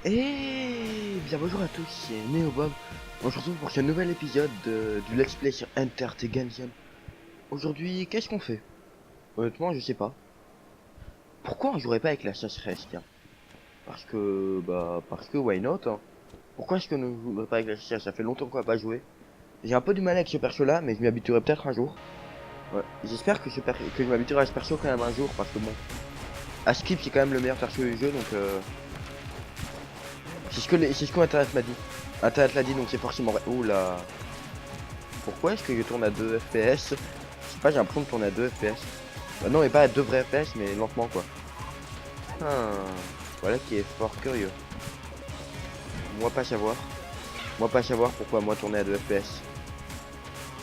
Et bien bonjour à tous, c'est NeoBob. On se retrouve pour ce nouvel épisode du Let's Play sur Enter the Gungeon. Aujourd'hui, qu'est-ce qu'on fait? Honnêtement, je sais pas. Pourquoi on jouerait pas avec la chasseresse, tiens? Parce que why not, hein. Pourquoi est-ce que nous jouerait pas avec la chasseresse? Ça fait longtemps qu'on va pas jouer. J'ai un peu du mal avec ce perso là, mais je m'y habituerai peut-être un jour. Ouais. J'espère que que je m'habituerai à ce perso quand même un jour, parce que bon, Askip c'est quand même le meilleur perso du jeu, donc c'est ce que Internet m'a dit. Internet l'a dit, donc c'est forcément vrai. Oula. Pourquoi est-ce que je tourne à 2 FPS? Je sais pas, j'ai l'impression de tourner à 2 FPS. Bah non, mais pas à 2 vrais FPS, mais lentement quoi. Ah, voilà qui est fort curieux. Moi pas savoir. Moi pas savoir pourquoi moi tourner à 2 FPS.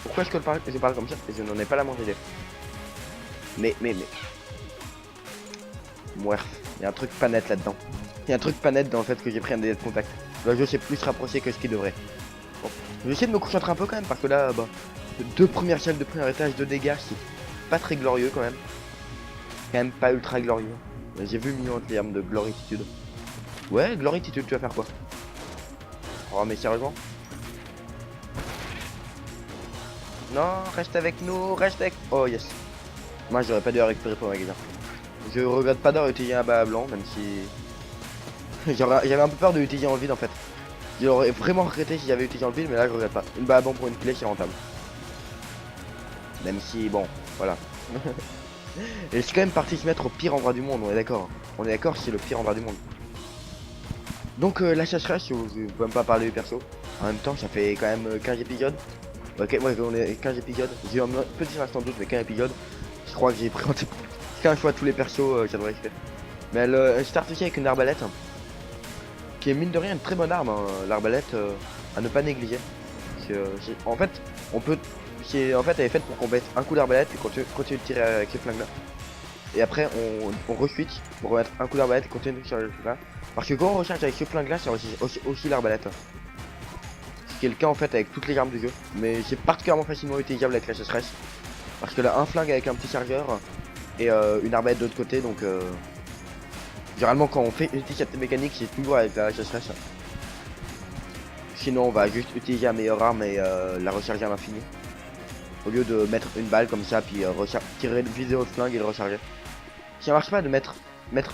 Pourquoi est-ce que je parle comme ça? Je n'en ai pas la moindre idée. Mais. Mouais, il y a un truc pas net là-dedans. Il y a un truc pas net dans le fait que j'ai pris un délai de contact. Le jeu s'est plus rapproché que ce qu'il devrait. Bon, je vais essayer de me concentrer un peu quand même, parce que là, bah, deux premières salles de premier étage de dégâts, c'est pas très glorieux quand même. Quand même pas ultra glorieux. J'ai vu mignon en termes de gloritude. Ouais, gloritude, tu vas faire quoi? Oh mais sérieusement? Non, reste avec nous, reste avec... Oh yes. Moi j'aurais pas dû récupérer pour magasin. Je regrette pas d'avoir utilisé un bas blanc, même si... J'avais un peu peur de l'utiliser en vide en fait. J'aurais vraiment regretté si j'avais utilisé en vide, mais là je regrette pas. Une bas blanc pour une clé, c'est rentable. Même si, bon, voilà. Et c'est quand même parti se mettre au pire endroit du monde, on est d'accord. On est d'accord, c'est le pire endroit du monde. Donc la chasseresse, je peux même pas parler du perso. En même temps, ça fait quand même 15 épisodes. Ok, ouais, on est 15 épisodes. J'ai eu un petit instant de doute, mais 15 épisodes. Je crois que j'ai pris 15 fois tous les persos, ça devrait se faire. Mais elle start aussi avec une arbalète. Qui est mine de rien une très bonne arme, hein, l'arbalète, à ne pas négliger. En fait, on peut... En fait, elle est faite pour qu'on mette un coup d'arbalète et continue de tirer avec ce flingue là. Et après, on re-switch pour remettre un coup d'arbalète et continuer de tirer avec ce flingue là. Parce que quand on recharge avec ce flingue là, c'est aussi l'arbalète. Ce qui est le cas en fait avec toutes les armes du jeu. Mais c'est particulièrement facilement utilisable avec la chasseresse. Parce que là, un flingue avec un petit chargeur et une arbalète de l'autre côté, donc... Généralement quand on fait utilise cette mécanique, c'est toujours avec la chasseresse. Sinon on va juste utiliser la meilleure arme et la recharger à l'infini. Au lieu de mettre une balle comme ça, puis tirer viser au flingue et le recharger. Ça marche pas de mettre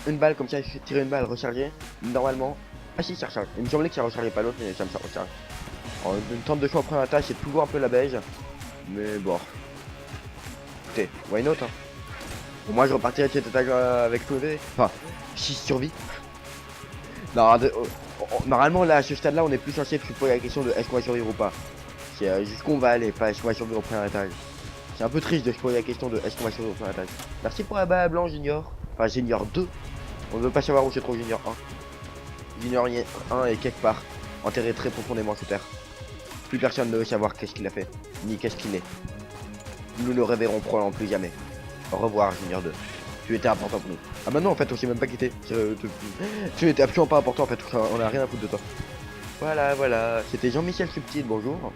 une balle comme ça, tirer une balle, recharger. Normalement, ah si ça recharge. Il me semblait que ça rechargeait pas l'autre, mais ça me recharge. Alors, une tente de choix en première attaque, c'est toujours un peu la beige. Mais bon. Écoutez, why not hein. Bon, moi je repartirai de cette attaque avec tout le enfin, 6 survie. Non, normalement là à ce stade là on est plus censé se poser la question de est-ce qu'on va survivre ou pas. C'est jusqu'où on va aller, pas est-ce qu'on va survivre au premier étage. C'est un peu triste de se poser la question de est-ce qu'on va survivre au premier étage. Merci pour la balle blanc Junior. Enfin Junior 2. On ne veut pas savoir où se trouve Junior 1. Junior 1 est quelque part, enterré très profondément sous terre. Plus personne ne veut savoir qu'est-ce qu'il a fait, ni qu'est-ce qu'il est. Nous ne reverrons probablement plus jamais. Au revoir Junior 2. Tu étais important pour nous. Ah bah non en fait on sait même pas quitter. Tu étais absolument pas important en fait, on a rien à foutre de toi. Voilà, c'était Jean-Michel Subtil, bonjour.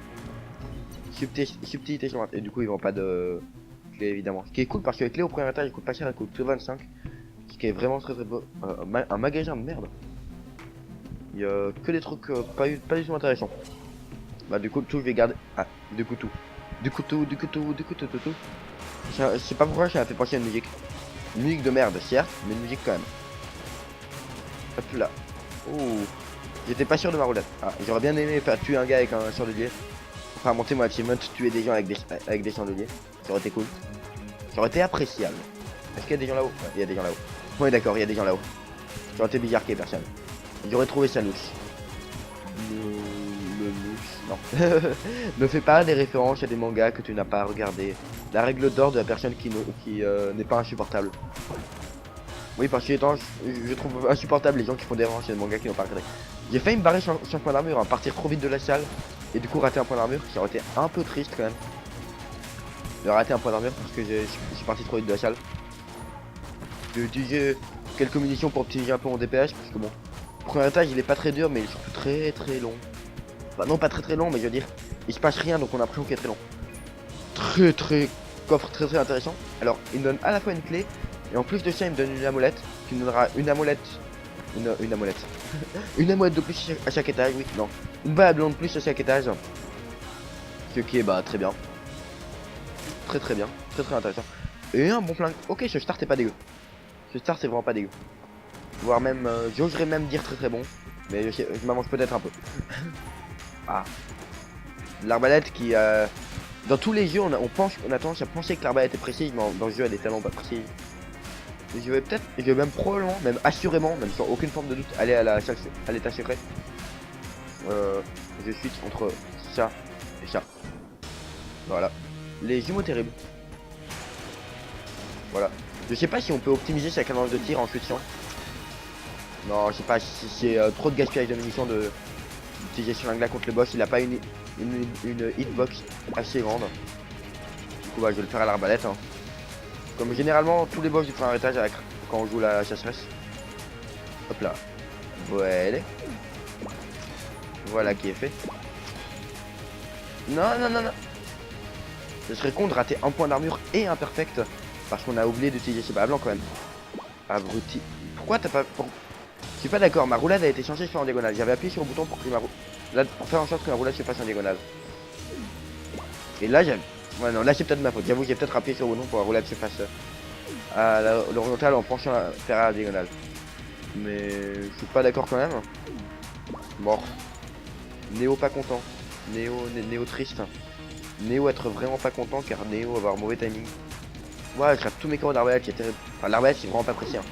Subtilité sur et du coup ils vont pas de clé évidemment. Ce qui est cool parce que les clés au premier étage ils coûtent pas cher, elles coûtent que 25. Ce qui est vraiment très beau. Un magasin de merde. Il y a que des trucs pas du tout intéressants. Bah du coup tout je vais garder. Ah, du coup tout. Tout. Je sais pas pourquoi ça a fait penser à une musique. Une musique de merde, certes, mais une musique quand même. Hop là. Oh. J'étais pas sûr de ma roulette. Ah, j'aurais bien aimé faire tuer un gars avec un chandelier. Enfin, monter mon achievement, tuer des gens avec des chandeliers. Ça aurait été cool. Ça aurait été appréciable. Est-ce qu'il y a des gens là-haut? Ouais, il y a des gens là-haut. Ouais, d'accord, il y a des gens là-haut. Ça aurait été bizarre qu'il y ait personne. J'aurais trouvé ça louche. Le louche, non. Ne fais pas des références à des mangas que tu n'as pas regardé. La règle d'or de la personne qui n'est pas insupportable. Oui, parce que je trouve insupportable les gens qui font des références à des mangas qui n'ont pas regardé. J'ai failli me barrer sur un point d'armure, hein, partir trop vite de la salle et du coup rater un point d'armure, ça aurait été un peu triste quand même. De rater un point d'armure parce que je suis parti trop vite de la salle. J'ai utilisé quelques munitions pour optimiser un peu mon DPS parce que bon, le premier étage il est pas très dur mais il est surtout très long. Bah non pas très long mais je veux dire, il se passe rien donc on a l'impression qu'il est très long. Coffre très intéressant. Alors il me donne à la fois une clé et en plus de ça il me donne une amulette qui me donnera une amulette Une amulette. Une amulette de plus à chaque étage, oui, non. Une balle à blanc de plus à chaque étage. Ce qui est bah très bien. Très bien. Très intéressant. Et un bon flingue. Ok, ce start est pas dégueu. Ce start est vraiment pas dégueu. Voire même, j'oserais même dire très bon. Mais je m'avance peut-être un peu. Ah. L'arbalète qui... Dans tous les jeux, on a tendance à penser que l'arbalète est précise, mais dans le jeu, elle est tellement pas précise. Et je vais même probablement, même assurément, même sans aucune forme de doute, aller à l'état secret. Je suis entre ça et ça. Voilà. Les jumeaux terribles. Voilà. Je sais pas si on peut optimiser sa cadence de tir en switchant. Non, je sais pas si c'est trop de gaspillage de munitions d'utiliser ce flingue là contre le boss. Il a pas une hitbox assez grande. Du coup, bah, je vais le faire à l'arbalète. Hein. Comme généralement, tous les boss du premier étage quand on joue la chasseresse. Hop là. Voilà. Voilà qui est fait. Non. Ce serait con de rater un point d'armure et imperfect. Parce qu'on a oublié d'utiliser ce bas blanc quand même. Abruti. Pourquoi t'as pas... Je suis pas d'accord, ma roulade a été changée sur en diagonale. J'avais appuyé sur le bouton pour faire en sorte que la roulade se fasse en diagonale. Et là j'avais... Ouais non, là c'est peut-être ma faute. J'avoue, j'ai peut-être appuyé sur le bouton pour que la roulade se fasse à l'horizontale en penchant faire à la diagonale. Mais je suis pas d'accord quand même. Mort. Néo pas content. Néo triste. Néo être vraiment pas content car Néo va avoir mauvais timing. Ouais, je rate tous mes corps d'arbalète qui est terrible. Enfin, l'arbalète c'est vraiment pas précis. Hein.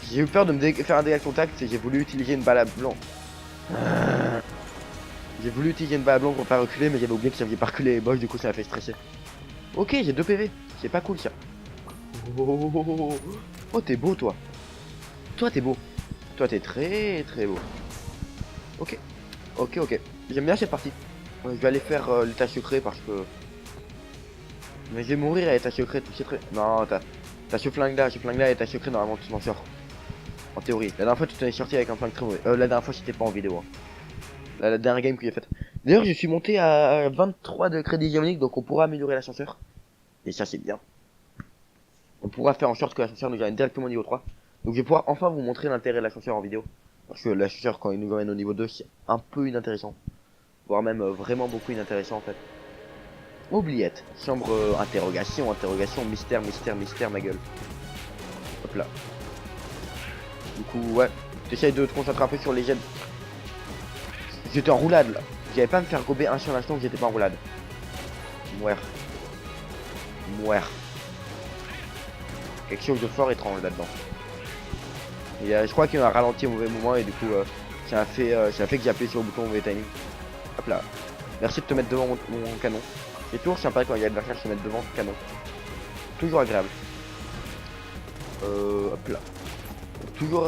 J'ai eu peur de me faire un dégât de contact et j'ai voulu utiliser une balle à blanc. J'ai voulu utiliser une balle à blanc pour pas reculer, mais j'avais oublié que ça faisait pas reculer les boss, du coup ça m'a fait stresser. Ok, j'ai 2 PV, c'est pas cool ça. Oh, t'es beau toi. Toi t'es beau. Toi t'es très beau. Ok. J'aime bien cette partie. Je vais aller faire l'état secret parce que... Mais je vais mourir à l'état secret, tu sais très... Non, t'as ce flingue là, l'état secret, normalement tu m'en sors. En théorie. La dernière fois tu t'en es sorti avec un flingue très mauvais. La dernière fois c'était pas en vidéo. Hein. La dernière game que j'ai faite. D'ailleurs je suis monté à 23 de crédit diamonique, donc on pourra améliorer l'ascenseur. Et ça c'est bien. On pourra faire en sorte que l'ascenseur nous amène directement au niveau 3. Donc je vais pouvoir enfin vous montrer l'intérêt de l'ascenseur en vidéo. Parce que l'ascenseur quand il nous amène au niveau 2 c'est un peu inintéressant. Voire même vraiment beaucoup inintéressant en fait. Oubliette. Chambre interrogation, mystère, ma gueule. Hop là. Du coup ouais. T'essayes de te concentrer un peu sur les gemmes. J'étais en roulade là. J'avais pas à me faire gober un seul instant que j'étais pas en roulade. Mouer. Quelque chose de fort étrange là-dedans. Et je crois qu'il y a un ralenti au mauvais moment et du coup ça a fait que j'ai appuyé sur le bouton au mauvais timing. Hop là. Merci de te mettre devant mon canon. C'est toujours sympa quand il y a l'adversaire se mettre devant le canon. Toujours agréable. Hop là. Toujours...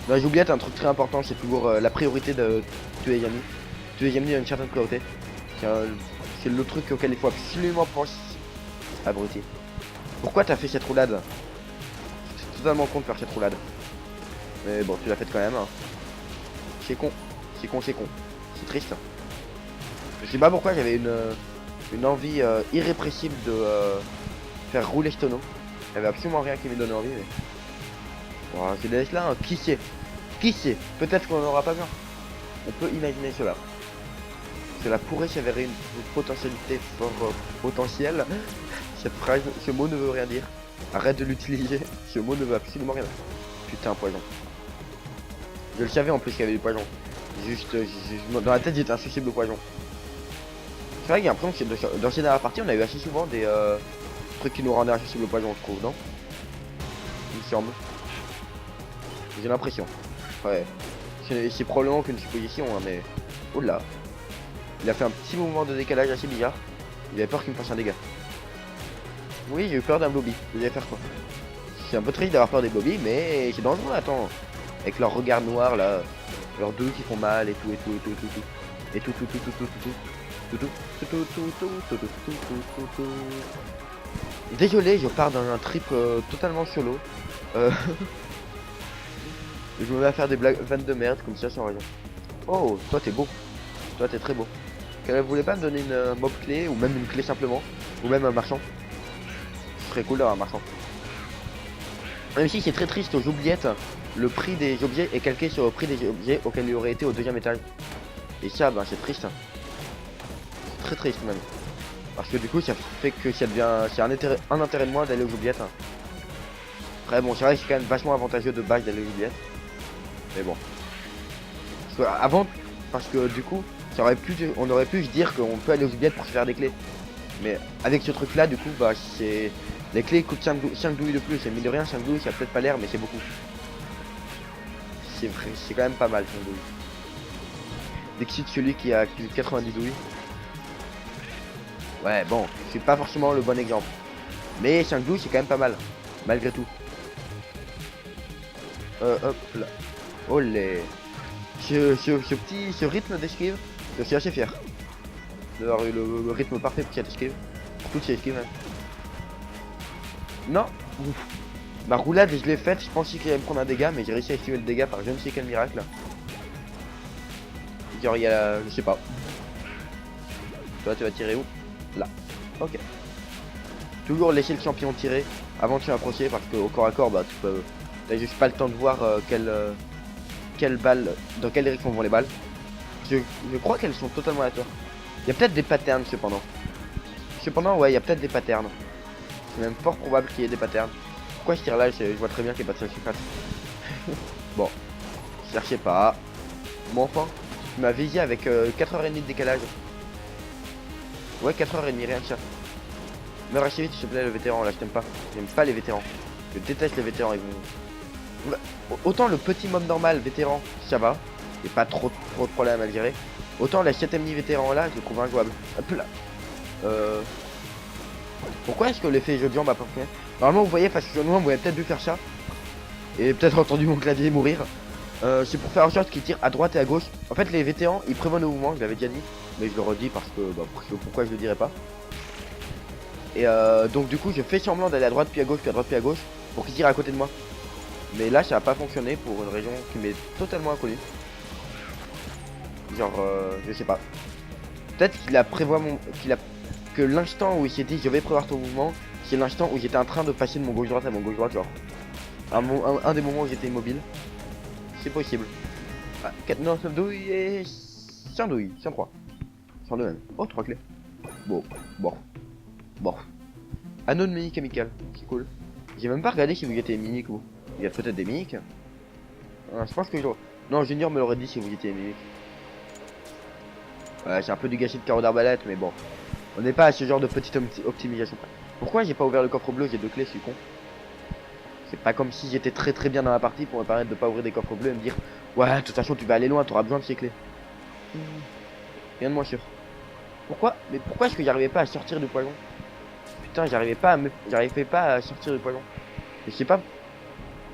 J'ai oublié un truc très important, c'est toujours la priorité de tuer les ennemis. Tuer les ennemis a une certaine priorité. C'est le truc auquel il faut absolument penser. Abruti. Pourquoi t'as fait cette roulade? C'est totalement con de faire cette roulade. Mais bon, tu l'as faite quand même. Hein. C'est con. C'est triste. Je sais pas pourquoi j'avais une envie irrépressible de faire rouler ce tonneau. Il y avait absolument rien qui me donnait envie. Mais... Wow, je laisse là, hein. Qui sait? Peut-être qu'on n'aura pas bien. On peut imaginer cela. Cela pourrait s'avérer une potentialité fort potentielle. Cette phrase, ce mot ne veut rien dire. Arrête de l'utiliser. Ce mot ne veut absolument rien dire. Putain, poison. Je le savais en plus qu'il y avait du poison. Juste, dans la tête, j'étais insensible au poison. C'est vrai qu'il y a l'impression que dans ces dernières parties, on a eu assez souvent des trucs qui nous rendaient insensibles au poison, je trouve, non? Il me semble. J'ai l'impression. Ouais. C'est probablement qu'une supposition, hein, mais... Oh là. Il a fait un petit mouvement de décalage assez bizarre. Il avait peur qu'il me fasse un dégât. Oui, j'ai eu peur d'un blobby. Vous allez faire quoi? C'est un peu triste d'avoir peur des blobby, mais c'est dangereux, attends. Avec leur regard noir, là. Leurs deux qui font mal et tout. Désolé, je pars dans un trip totalement solo. Je me mets à faire des vannes de merde comme ça sans raison. Oh, toi t'es beau. Toi t'es très beau. Vous voulez pas me donner une mob clé ou même une clé simplement? Ou même un marchand? Ce serait cool d'avoir un marchand. Même si c'est très triste aux oubliettes, le prix des objets est calqué sur le prix des objets auxquels il aurait été au deuxième étage. Et ça, ben c'est triste. C'est très triste même. Parce que du coup, ça fait que ça devient, c'est un intérêt de moins d'aller aux oubliettes. Après, bon, c'est vrai que c'est quand même vachement avantageux de base d'aller aux oubliettes. Mais bon. Parce que du coup, on aurait pu se dire qu'on peut aller aux oubliettes pour se faire des clés. Mais avec ce truc là, du coup, bah c'est. Les clés coûtent 5 douilles de plus. Et mine de rien, 5 douilles, ça a peut-être pas l'air, mais c'est beaucoup. C'est vrai, c'est quand même pas mal 5 douilles. Dixit, celui qui a 90 douilles. Ouais, bon, c'est pas forcément le bon exemple. Mais 5 douilles, c'est quand même pas mal. Malgré tout. Hop là. Olé. Ce rythme d'esquive, je suis assez fier d'avoir eu le rythme parfait pour cette esquive. Pour toutes ces esquives même. Non. Ouf. Ma roulade, je l'ai faite, je pensais qu'il allait me prendre un dégât, mais j'ai réussi à esquiver le dégât par je ne sais quel miracle. Genre il y a je sais pas. Toi tu vas tirer où? Là. Ok. Toujours laisser le champion tirer avant de faire approcher parce qu'au corps à corps bah tu peux. T'as juste pas le temps de voir quelle balle, dans quelle direction vont les balles. Je crois qu'elles sont totalement aléatoires. Il y a peut-être des patterns cependant. Cependant ouais il y a peut-être des patterns. C'est même fort probable qu'il y ait des patterns. Pourquoi je tire là? Je vois très bien qu'il n'y a pas de surface. Bon. Cherchez pas. Bon enfin. Tu m'as visé avec 4h30 de décalage. Ouais 4h30 rien que ça. Meurs assez vite s'il te plaît le vétéran là je t'aime pas. J'aime pas les vétérans. Je déteste les vétérans ils vont. Autant le petit mob normal vétéran ça va. Il n'y a pas trop de problèmes à le gérer. Autant la 7ème vétéran là je le trouve injouable. Hop là. Pourquoi est-ce que l'effet jeu de jambe a pas fait? Normalement vous voyez face au noir vous avez peut-être dû faire ça. Et peut-être entendu mon clavier mourir. C'est pour faire en sorte qu'il tire à droite et à gauche. En fait les vétérans ils prévoient nos mouvements, je l'avais déjà dit. Mais je le redis parce que pourquoi je le dirais pas. Et donc du coup je fais semblant d'aller à droite puis à gauche puis à droite puis à gauche pour qu'il tire à côté de moi. Mais là ça a pas fonctionné pour une raison qui m'est totalement inconnue. Genre je sais pas. Peut-être qu'il a que l'instant où il s'est dit je vais prévoir ton mouvement, c'est l'instant où j'étais en train de passer de mon gauche droite à mon gauche droite, genre un des moments où j'étais immobile. C'est possible. Ah, 4, 9 douilles et 100 douilles, 103. 102 même. Oh 3 clés. Bon. Anneau de mimique amical, c'est cool. J'ai même pas regardé si vous étiez mimique ou. Il y a peut-être des mimiques. Je pense que non, Junior me l'aurait dit si vous étiez mimique. Ouais, c'est un peu du gâchis de carreau d'arbalète, mais bon. On n'est pas à ce genre de petite optimisation. Pourquoi j'ai pas ouvert le coffre bleu? J'ai 2 clés, je suis con. C'est pas comme si j'étais très bien dans la partie pour me permettre de pas ouvrir des coffres bleus et me dire ouais, de toute façon tu vas aller loin, tu auras besoin de ces clés. Rien de moins sûr. Pourquoi est-ce que j'arrivais pas à sortir du poison? Putain, j'arrivais pas à sortir du poison. Je sais pas.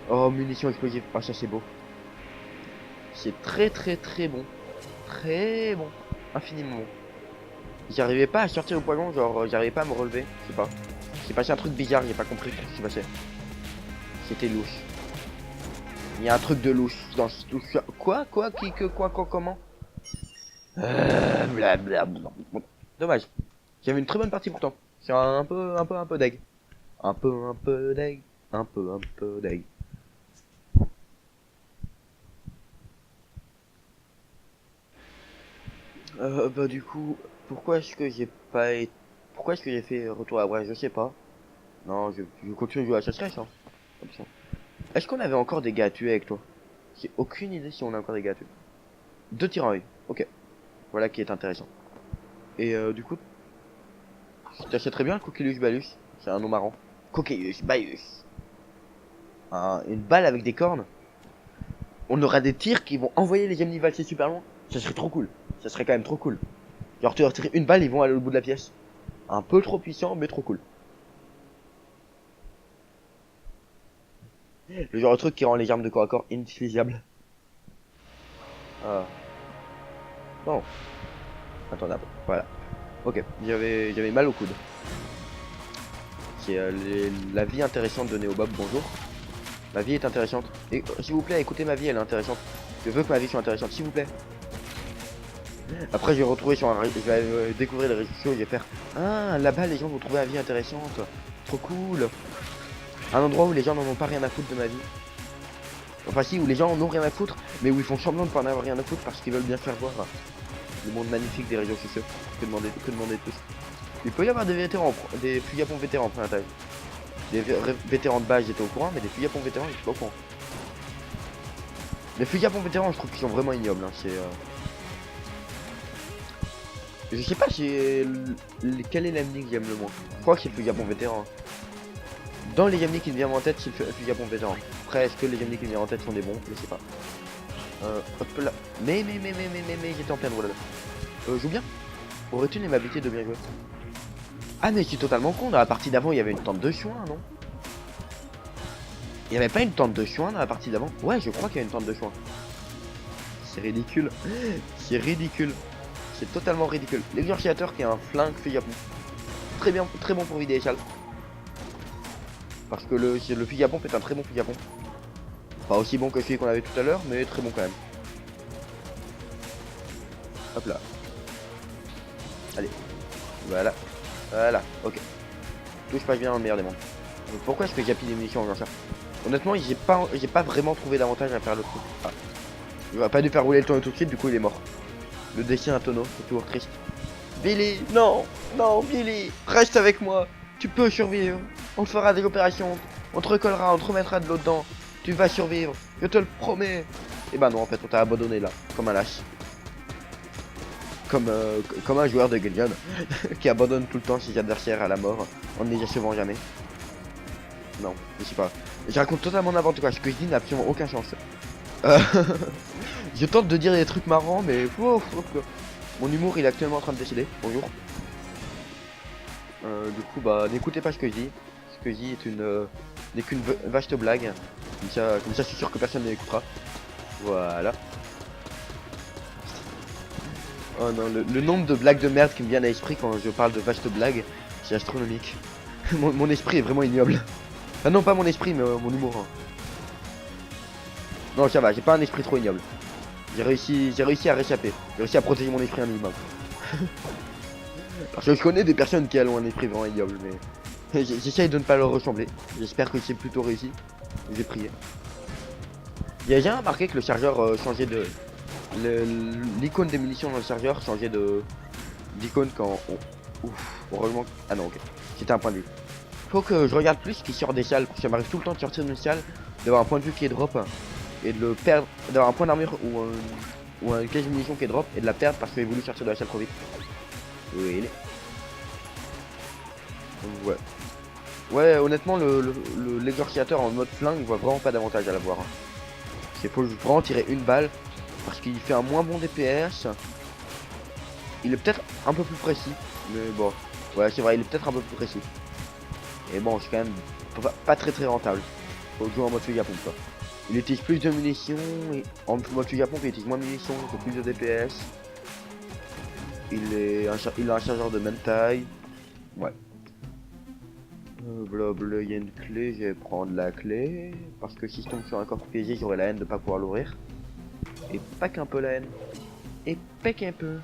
Oh, munitions explosives. Oh, ça c'est beau. C'est très bon. Très bon. Infiniment bon. J'arrivais pas à sortir du poison, genre j'arrivais pas à me relever. Je sais pas. C'est passé un truc bizarre, j'ai pas compris ce qui s'est passé. C'était louche. Il y a un truc de louche dans ce touche. Quoi, comment? Blablabla. Dommage. J'avais une très bonne partie pourtant. C'est un peu deg. Un peu deg. Un peu deg. Bah du coup, pourquoi est-ce que j'ai fait retour à Brest? Je sais pas. Non, je continue de jouer à Chasse-Crèche, hein. Comme ça. Est-ce qu'on avait encore des gars à tuer avec toi? J'ai aucune idée si on a encore des gars à tuer. 2 tirs en œil. Ok. Voilà qui est intéressant. Et du coup, je t'achèterais bien le Coquillus Balus. C'est un nom marrant. Coquillus Balus. Une balle avec des cornes. On aura des tirs qui vont envoyer les ennemis valser super loin. Ça serait trop cool. Ça serait quand même trop cool. Genre tu leur tires une balle, ils vont aller au bout de la pièce. Un peu trop puissant, mais trop cool. Le genre de truc qui rend les armes de corps à corps inutilisables. Bon. Attendez un peu. Voilà. Ok. J'avais mal au coude. C'est la vie intéressante de Néobob. Bonjour. Ma vie est intéressante. Et s'il vous plaît, écoutez ma vie, elle est intéressante. Je veux que ma vie soit intéressante, s'il vous plaît. Après, je vais retrouver sur je vais découvrir les réseaux sociaux, je vais faire ah là-bas les gens vont trouver la vie intéressante. Trop cool. Un endroit où les gens n'en ont pas rien à foutre de ma vie. Enfin si, où les gens en ont rien à foutre, mais où ils font semblant de pas en avoir rien à foutre parce qu'ils veulent bien faire voir le monde magnifique des réseaux sociaux. Que demander de plus. Il peut y avoir des vétérans, des fusils à pompe vétérans après la taille. Des vétérans de base, j'étais au courant, mais des fusils à pompe vétérans, je suis pas au courant. Les fusils à pompe vétérans, je trouve qu'ils sont vraiment ignobles. Hein. Je sais pas quel est l'ennemi que j'aime le moins. Je crois que c'est le fusil à pompe vétéran. Dans les Yamni qui me viennent en tête, c'est le fusil à pompe vétéran. Après, est-ce que les Yamni qui me viennent en tête sont des bons? Je sais pas. Hop là. Mais, j'étais en pleine roue là. Joue bien. Aurais-tu une aimabilité de bien jouer? Ah, mais je suis totalement con. Dans la partie d'avant, il y avait une tente de chouin, non? Il y avait pas une tente de chouin dans la partie d'avant? Ouais, je crois qu'il y a une tente de chouin. C'est ridicule. C'est ridicule. C'est totalement ridicule. L'exorcisateur qui a un flingue fusil à pompe. Très bien, très bon pour vider les salles. Parce que le fusil à pompe est un très bon fusil à pompe. Pas aussi bon que celui qu'on avait tout à l'heure, mais très bon quand même. Hop là. Allez. Voilà. Voilà. Ok. Touche pas bien dans le meilleur des mondes. Donc pourquoi est-ce que j'ai des munitions en faisant ça? Honnêtement, j'ai pas vraiment trouvé d'avantage à faire le truc. Ah. Il aurait pas dû faire rouler le tonneau tout de suite, du coup il est mort. Le dessin à tonneau, c'est toujours triste. Billy, non, non, Billy, reste avec moi. Tu peux survivre. On fera des opérations. On te recollera, on te remettra de l'eau dedans. Tu vas survivre, je te le promets. Et bah non, en fait, on t'a abandonné là, comme un lâche. Comme un joueur de Guardian qui abandonne tout le temps ses adversaires à la mort en ne les achevant jamais. Non, je sais pas. Je raconte totalement n'importe quoi. Ce que je dis n'a absolument aucun sens. Je tente de dire des trucs marrants, mais mon humour il est actuellement en train de décéder. Bonjour. Du coup, bah n'écoutez pas ce que je dis. Ce que je dis n'est qu'une vaste blague. Comme ça, je suis sûr que personne ne l'écoutera. Voilà. Oh non, le nombre de blagues de merde qui me viennent à l'esprit quand je parle de vaste blague, c'est astronomique. mon esprit est vraiment ignoble. Enfin non, pas mon esprit, mais mon humour. Hein. Non, ça va, j'ai pas un esprit trop ignoble. J'ai réussi à réchapper. J'ai réussi à protéger mon esprit un minimum. Parce que je connais des personnes qui ont un esprit vraiment ignoble, mais j'essaye de ne pas leur ressembler. J'espère que c'est plutôt réussi. J'ai prié. J'ai jamais remarqué que le chargeur changeait de... L'icône des munitions dans le chargeur changeait d'icône quand heureusement... Ah non, ok. C'était un point de vue. Faut que je regarde plus ce qui sort des salles. Ça m'arrive tout le temps de sortir d'une salle, d'avoir un point de vue qui est drop et de le perdre, d'avoir un point d'armure ou un cache de munitions qui est drop et de la perdre parce que j'ai voulu sortir de la salle trop vite. Oui, il est. Ouais. Ouais, honnêtement, l'exorcisateur en mode flingue, je vois vraiment pas d'avantage à l'avoir. Hein. C'est faut vraiment tirer une balle parce qu'il fait un moins bon DPS. Il est peut-être un peu plus précis, mais bon. Ouais, c'est vrai, il est peut-être un peu plus précis. Et bon, c'est quand même pas très rentable. Faut jouer en mode fusil à pompe quoi. Il utilise plus de munitions et en mode fusil à pompe il utilise moins de munitions, il fait plus de DPS. Il a un chargeur de même taille. Ouais. Blablabla, il y a une clé, je vais prendre la clé. Parce que si je tombe sur un coffre piégé, j'aurai la haine de pas pouvoir l'ouvrir. Et pas qu'un peu la haine. Et pas qu'un peu.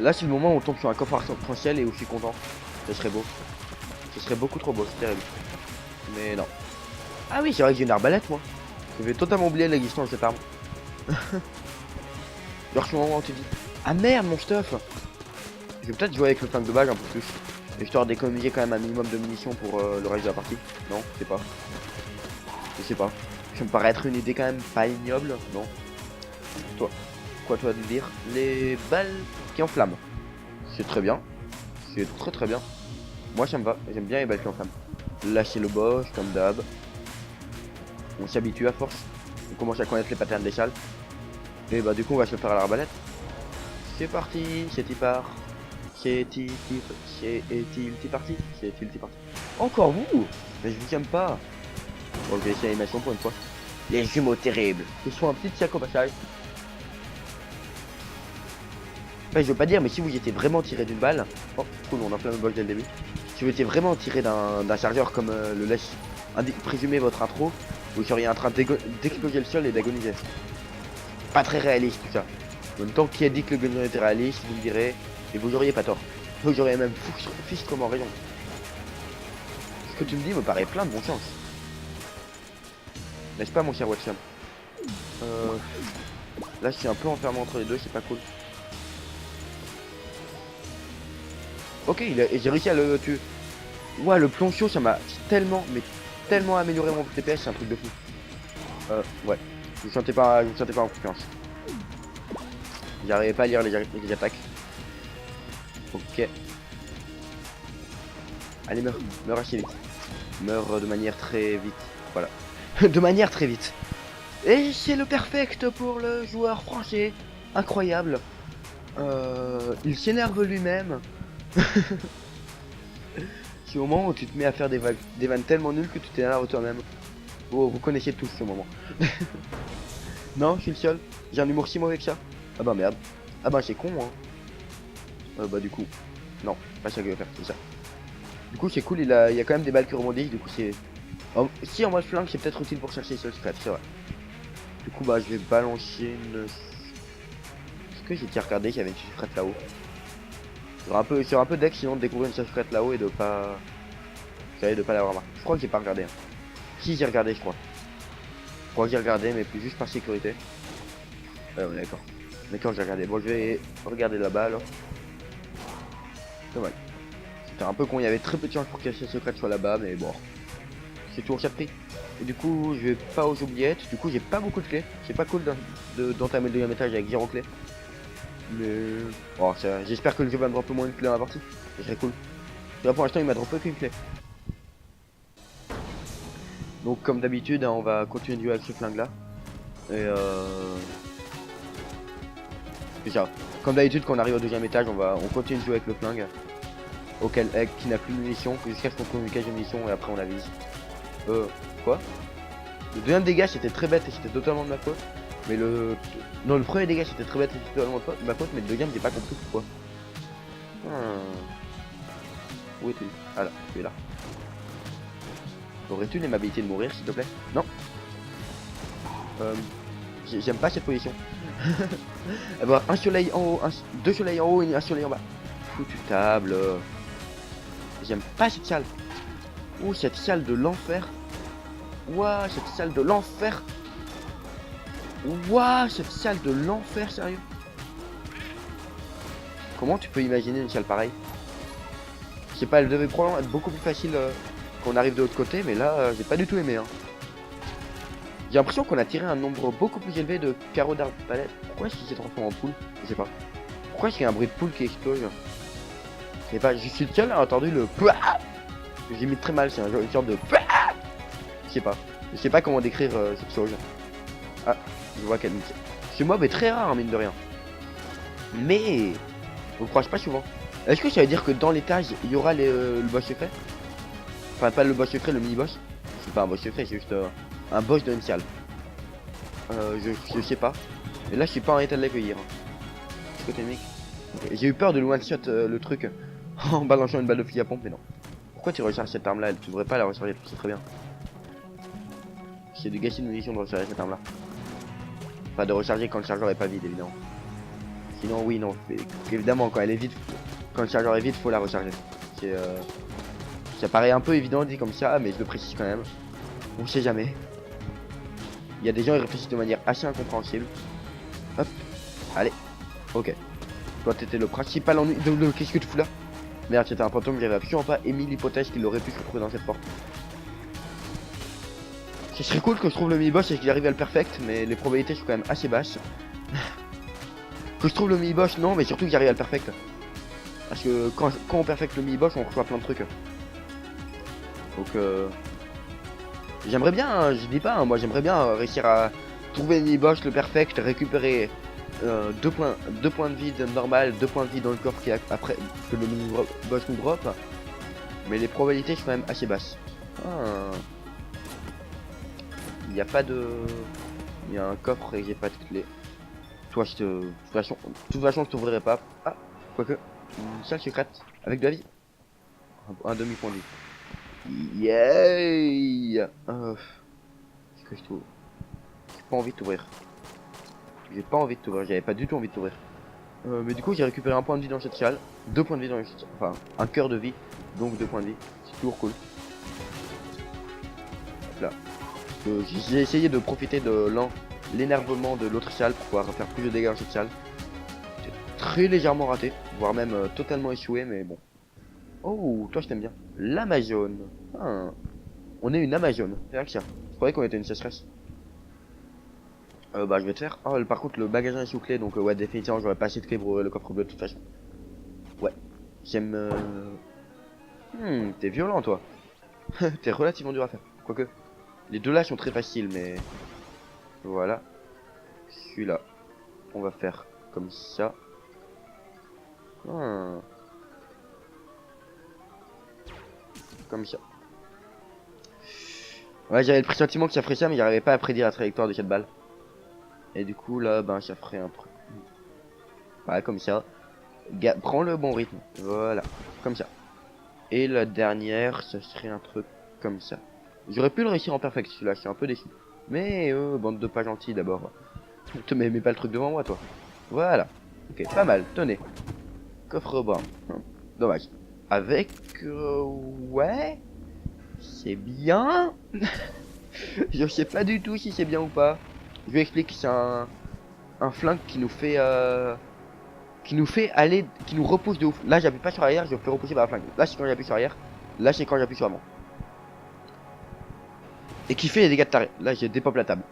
Là c'est le moment où on tombe sur un coffre arc-en-ciel et où je suis content. Ce serait beau. Ce serait beaucoup trop beau, c'est terrible. Mais non. Ah oui, c'est vrai que j'ai une arbalète moi. J'avais totalement oublié l'existence de cette arme. Genre ce moment où tu dis ah merde mon stuff. Je vais peut-être jouer avec le flingue de base un peu plus. Histoire d'économiser quand même un minimum de munitions pour le reste de la partie. Non, je sais pas. Je sais pas. Ça me paraît être une idée quand même pas ignoble, non. Toi, quoi toi de dire? Les balles qui enflamment. C'est très bien. C'est très bien. Moi ça me va, j'aime bien les balles qui enflamment. Lâcher le boss comme d'hab. On s'habitue à force. On commence à connaître les patterns des salles. Et bah du coup on va se le faire à l'arbalète. C'est parti, c'est y part. C'est-il parti. Encore vous? Mais je vous aime pas. Bon, je vais essayer l'animation pour une fois. Les jumeaux terribles. Ce sont un petit sac au passage. Enfin, je veux pas dire, mais si vous étiez vraiment tiré d'une balle. Oh, cool, on a plein de boss dès le début. Si vous étiez vraiment tiré d'un chargeur comme le laisse présumer votre intro, vous seriez en train d'exploser le sol et d'agoniser. Pas très réaliste tout ça. En même temps, qui a dit que le gagnant était réaliste, vous me direz. Et vous auriez pas tort. Vous auriez même fiche comme en rayon. Ce que tu me dis me paraît plein de bon sens. N'est-ce pas mon cher Watson? Là je suis un peu enfermé entre les deux, c'est pas cool. Ok, j'ai réussi à le tuer. Ouais, le plomb chaud ça m'a tellement, mais tellement amélioré mon TPS, c'est un truc de fou. Ouais, je me sentais pas en confiance. J'arrivais pas à lire les attaques. Ok. Allez, meurs assez vite. Meurs de manière très vite. Voilà. De manière très vite. Et c'est le perfect pour le joueur français. Incroyable. Il s'énerve lui-même. C'est au moment où tu te mets à faire des vannes tellement nulles que tu t'énerves toi-même. Oh, vous connaissez tous ce moment. Non, je suis le seul. J'ai un humour si mauvais que ça. Ah bah merde. Ah bah c'est con hein. Bah du coup. Non, pas ça que je vais faire, c'est ça. Du coup c'est cool, il y a quand même des balles qui rebondissent, du coup c'est... Oh, si en mode flingue c'est peut-être utile pour chercher sur le secret, c'est vrai. Du coup bah je vais balancer une... Est-ce que j'ai déjà regardé qu'il y avait une secrète là-haut? Sur un peu deck sinon de découvrir une secrète là-haut et de pas... J'allais de pas l'avoir marqué. Je crois que j'ai pas regardé. Hein. Si j'ai regardé je crois. Je crois que j'ai regardé mais plus juste par sécurité. Ouais d'accord. D'accord j'ai regardé. Bon je vais regarder là-bas alors. Dommage. C'était un peu con, il y avait très peu de chance pour que la secrète soit là-bas mais bon. C'est toujours ça de prix. Et du coup, je vais pas aux oubliettes. Du coup, j'ai pas beaucoup de clés. C'est pas cool d'entamer le deuxième étage avec 0 clés. Mais oh, j'espère que le jeu va me dropper moins une clé dans la partie. Ce serait cool. Là, pour l'instant, il m'a droppé qu'une clé. Donc, comme d'habitude, hein, on va continuer de jouer avec ce flingue-là. Et déjà, comme d'habitude, quand on arrive au deuxième étage, on continue de jouer avec le flingue. Qui n'a plus de munitions jusqu'à ce qu'on trouve une cage de munitions et après on avise. Quoi? Le deuxième dégât c'était très bête et c'était totalement de ma faute. Mais le premier dégât c'était très bête et c'était totalement de ma faute, mais le deuxième j'ai pas compris pourquoi. Où es-tu? Ah là, tu es là. Aurais-tu l'aimabilité de mourir s'il te plaît? Non. J'aime pas cette position. Avoir un soleil en haut, deux soleils en haut et un soleil en bas. Foutu table. J'aime pas cette salle. Ouh, cette salle de l'enfer. Ouah, cette salle de l'enfer. Ouah, cette salle de l'enfer, sérieux. Comment tu peux imaginer une salle pareille? Je sais pas, elle devait probablement être beaucoup plus facile quand on arrive de l'autre côté, mais là, j'ai pas du tout aimé. Hein. J'ai l'impression qu'on a tiré un nombre beaucoup plus élevé de carreaux d'arbalète. Pourquoi est-ce qu'il s'est transformé en poule? Je sais pas. Pourquoi est-ce qu'il y a un bruit de poule qui explose? Je sais pas, je suis le seul à avoir entendu le... J'imite très mal, c'est une sorte de... Je sais pas comment décrire cette chose. Ah, je vois qu'elle... Ce mob est très rare, hein, mine de rien. Mais... on le croise pas souvent. Est-ce que ça veut dire que dans l'étage, il y aura le boss secret? Enfin, pas le boss secret, le mini-boss. C'est pas un boss secret, c'est juste un boss de une salle. Je sais pas. Et là, je suis pas en état de l'accueillir. Est-ce que t'es mec? Okay. J'ai eu peur de one-shot le truc en balançant une balle de fusil à pompe, mais non. Pourquoi tu recharges cette arme là? Tu devrais pas la recharger, c'est très bien. C'est de gâcher une munition de recharger cette arme là. Pas de recharger quand le chargeur est pas vide évidemment. Sinon oui non, évidemment quand elle est vide, quand le chargeur est vide faut la recharger. Ça paraît un peu évident dit comme ça mais je le précise quand même. On sait jamais. Il y a des gens qui réfléchissent de manière assez incompréhensible. Hop, allez, ok. Toi t'étais le principal ennui. Qu'est-ce que tu fous là? Merde, c'était un fantôme, j'avais absolument pas émis l'hypothèse qu'il aurait pu se retrouver dans cette porte. Ce serait cool que je trouve le mini-boss et qu'il arrive à le perfect, mais les probabilités sont quand même assez basses. Que je trouve le mini-boss, non, mais surtout que j'arrive à le perfect. Parce que quand on perfecte le mini-boss, on reçoit plein de trucs. Donc j'aimerais bien, hein, je dis pas, hein, moi j'aimerais bien réussir à trouver le mini-boss, le perfect, récupérer 2 points de vie de normal, 2 points de vie dans le coffre qui après que le mini-boss nous drop. Mais les probabilités sont quand même assez basses. Il n'y a pas de... Il y a un coffre et j'ai pas de clé. Toi, de toute façon, je t'ouvrirai pas. Ah, quoique. Une salle secrète. Avec de la vie. Un demi-point de vie. Yeah. Est-ce que je t'ouvre? J'ai pas envie de t'ouvrir. J'ai pas envie de t'ouvrir. J'avais pas du tout envie de t'ouvrir. Mais du coup, j'ai récupéré un point de vie dans cette salle. 2 points de vie dans cette salle. Enfin, un cœur de vie. Donc 2 points de vie. C'est toujours cool. là. J'ai essayé de profiter de l'énervement de l'autre salle pour pouvoir faire plus de dégâts dans cette salle. J'ai très légèrement raté, voire même totalement échoué, mais bon. Oh, toi je t'aime bien. L'Amazone. Ah. On est une Amazone, c'est rien que ça. Je croyais qu'on était une sécheresse. Bah je vais te faire. Oh, par contre le magasin est sous clé, donc ouais définitivement j'aurais pas assez de clé pour ouvrir le coffre bleu de toute façon. Ouais. J'aime... t'es violent toi. T'es relativement dur à faire. Quoique, les deux là sont très faciles, mais... Voilà. Celui-là, on va faire comme ça. Ah. Comme ça. Ouais, j'avais le pressentiment que ça ferait ça, mais j'arrivais pas à prédire la trajectoire de cette balle. Et du coup, là, ben, ça ferait un truc. Ouais, comme ça. Prends le bon rythme. Voilà. Comme ça. Et la dernière, ce serait un truc comme ça. J'aurais pu le réussir en perfect, celui-là, je suis un peu déçu. Mais, bande de pas gentils d'abord. Te mets pas le truc devant moi, toi. Voilà. Ok, pas mal. Tenez. Coffre brun. Dommage. Avec... ouais. C'est bien. Je sais pas du tout si c'est bien ou pas. Je vous explique, c'est un flingue qui nous fait aller, qui nous repousse de ouf. Là j'appuie pas sur arrière, je fais repousser par la flingue. Là c'est quand j'appuie sur arrière, là c'est quand j'appuie sur avant. Et qui fait les dégâts de taré. Là j'ai dépop la table.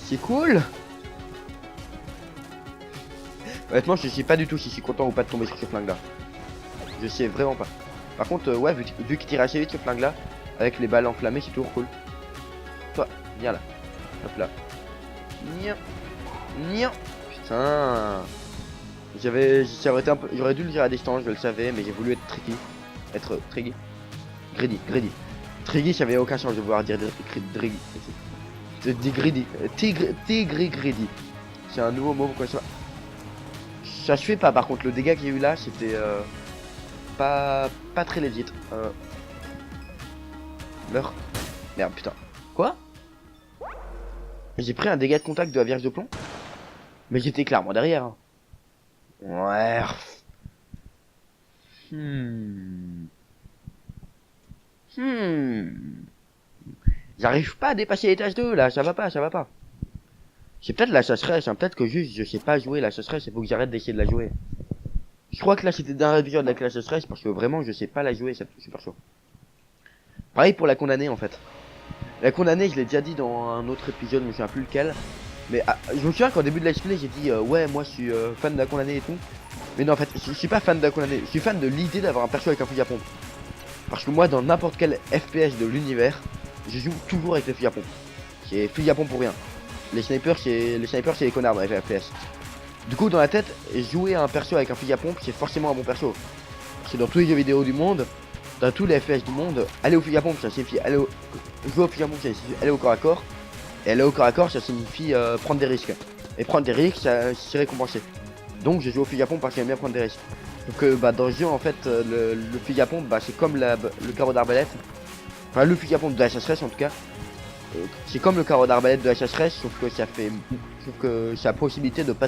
C'est cool. Honnêtement je sais pas du tout si je suis content ou pas de tomber sur ce flingue là. Je sais vraiment pas. Par contre ouais vu qu'il tire assez vite ce flingue là, avec les balles enflammées c'est toujours cool. Toi, viens là. Hop là. Nia. Nia. Putain. J'aurais dû le dire à distance, je le savais, mais j'ai voulu être tricky. Être tricky. Greedy. Tricky, ça avait aucun sens de vouloir dire greedy. C'est greedy. Greedy. C'est un nouveau mot, quoi ça. Ça se fait pas, par contre, le dégât qu'il y a eu là, c'était pas très legit. Meurs. Merde, putain. Quoi? J'ai pris un dégât de contact de la Vierge de Plomb. Mais j'étais clairement derrière. Hein. Ouais. J'arrive pas à dépasser l'étage 2 là, ça va pas. C'est peut-être la chasseresse, hein. Peut-être que juste je sais pas jouer la chasseresse, il faut que j'arrête d'essayer de la jouer. Je crois que là c'était dans l'épisode de la chasseresse parce que vraiment je sais pas la jouer, c'est super chaud. Pareil pour la condamnée en fait. La condamnée, je l'ai déjà dit dans un autre épisode, je me souviens plus lequel. Mais je me souviens qu'au début de la play, j'ai dit ouais, moi je suis fan de la condamnée et tout. Mais non, en fait, je suis pas fan de la condamnée. Je suis fan de l'idée d'avoir un perso avec un fusil à pompe. Parce que moi, dans n'importe quel FPS de l'univers, je joue toujours avec le fusil à pompe. C'est fusil à pompe pour rien. Les snipers, c'est les connards dans les FPS. Du coup, dans la tête, jouer à un perso avec un fusil à pompe, c'est forcément un bon perso. Parce que dans tous les jeux vidéo du monde, dans tous les FPS du monde, aller au fusil à pompe, ça signifie jouer au fusil à pompe, ça signifie aller au corps à corps. Et aller au corps à corps, ça signifie prendre des risques. Et prendre des risques, ça c'est récompensé. Donc je joue au fusil à pompe parce que j'aime bien prendre des risques. Donc bah, dans le jeu, en fait, le fusil à pompe, bah, c'est comme le carreau d'arbalète. Enfin, le fusil à pompe de la chasseresse en tout cas. C'est comme le carreau d'arbalète de la chasseresse, sauf que ça a la possibilité de pas